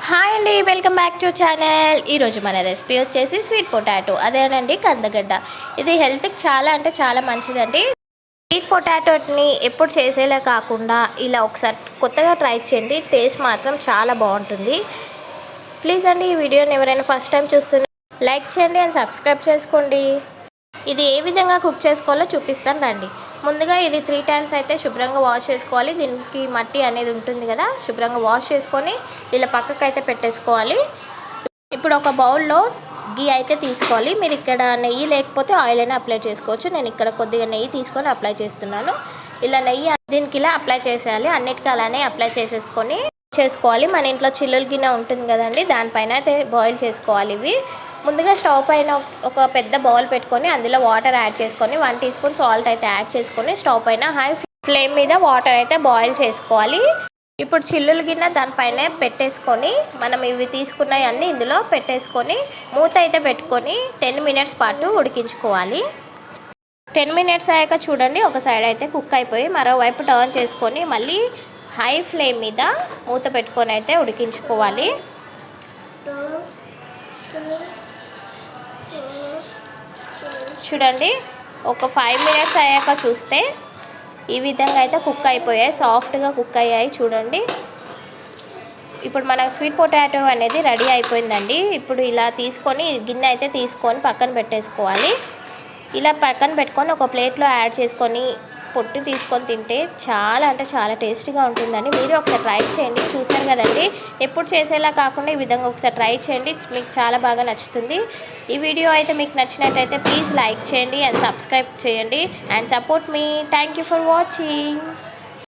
Hi అండి, welcome back to channel. ఈరోజు మన రెసిపీ వచ్చేసి స్వీట్ పొటాటో, అదేనండి కందగడ్డ. ఇది హెల్త్కి చాలా అంటే చాలా మంచిదండి. స్వీట్ పొటాటోని ఎప్పుడు చేసేలా కాకుండా ఇలా ఒకసారి కొత్తగా ట్రై చేయండి. టేస్ట్ మాత్రం చాలా బాగుంటుంది. ప్లీజ్ అండి, ఈ వీడియోని ఎవరైనా ఫస్ట్ టైం చూస్తున్నా లైక్ చేయండి అండ్ సబ్స్క్రైబ్ చేసుకోండి. ఇది ఏ విధంగా కుక్ చేసుకోవాలో చూపిస్తాను రండి. ముందుగా ఇది 3 టైమ్స్ అయితే శుభ్రంగా వాష్ చేసుకోవాలి. దీనికి మట్టి అనేది ఉంటుంది కదా, శుభ్రంగా వాష్ చేసుకొని ఇలా పక్కకు అయితే పెట్టేసుకోవాలి. ఇప్పుడు ఒక బౌల్లో గీ అయితే తీసుకోవాలి. మీరు ఇక్కడ నెయ్యి లేకపోతే ఆయిల్ అయినా అప్లై చేసుకోవచ్చు. నేను ఇక్కడ కొద్దిగా నెయ్యి తీసుకొని అప్లై చేస్తున్నాను. ఇలా నెయ్యి దీనికి ఇలా అప్లై చేసేయాలి. అన్నిటికీ అలానే అప్లై చేసుకోవాలి. మన ఇంట్లో చిల్లుల గిన్నె ఉంటుంది కదండి, దానిపైన అయితే బాయిల్ చేసుకోవాలి. ఇవి ముందుగా స్టవ్ పైన ఒక పెద్ద బౌల్ పెట్టుకొని అందులో వాటర్ యాడ్ చేసుకొని 1 టీ స్పూన్ సాల్ట్ అయితే యాడ్ చేసుకొని స్టవ్ పైన హై ఫ్లేమ్ మీద వాటర్ అయితే బాయిల్ చేసుకోవాలి. ఇప్పుడు చిల్లుల గిన్నె దానిపైన పెట్టేసుకొని మనం ఇవి తీసుకున్నవి అన్నీ ఇందులో పెట్టేసుకొని మూత అయితే పెట్టుకొని 10 మినిట్స్ పాటు ఉడికించుకోవాలి. 10 మినిట్స్ అయ్యాక చూడండి, ఒక సైడ్ అయితే కుక్ అయిపోయి మరోవైపు టర్న్ చేసుకొని మళ్ళీ హై ఫ్లేమ్ మీద మూత పెట్టుకొని అయితే ఉడికించుకోవాలి. చూడండి, ఒక 5 మినిట్స్ అయ్యాక చూస్తే ఈ విధంగా అయితే కుక్ అయిపోయాయి, సాఫ్ట్గా కుక్ అయ్యాయి. చూడండి, ఇప్పుడు మన స్వీట్ పొటాటో అనేది రెడీ అయిపోయిందండి. ఇప్పుడు ఇలా తీసుకొని గిన్నె అయితే తీసుకొని పక్కన పెట్టేసుకోవాలి. ఇలా పక్కన పెట్టుకొని ఒక ప్లేట్లో యాడ్ చేసుకొని పొట్టు తీసుకొని తింటే చాలా అంటే చాలా టేస్టీగా ఉంటుందండి. మీరు ఒకసారి ట్రై చేయండి. చూసారు కదండి, ఎప్పుడు చేసేలా కాకుండా ఈ విధంగా ఒకసారి ట్రై చేయండి, మీకు చాలా బాగా నచ్చుతుంది. ఈ వీడియో అయితే మీకు నచ్చినట్టయితే ప్లీజ్ లైక్ చేయండి అండ్ సబ్స్క్రైబ్ చేయండి and support me. Thank you for watching.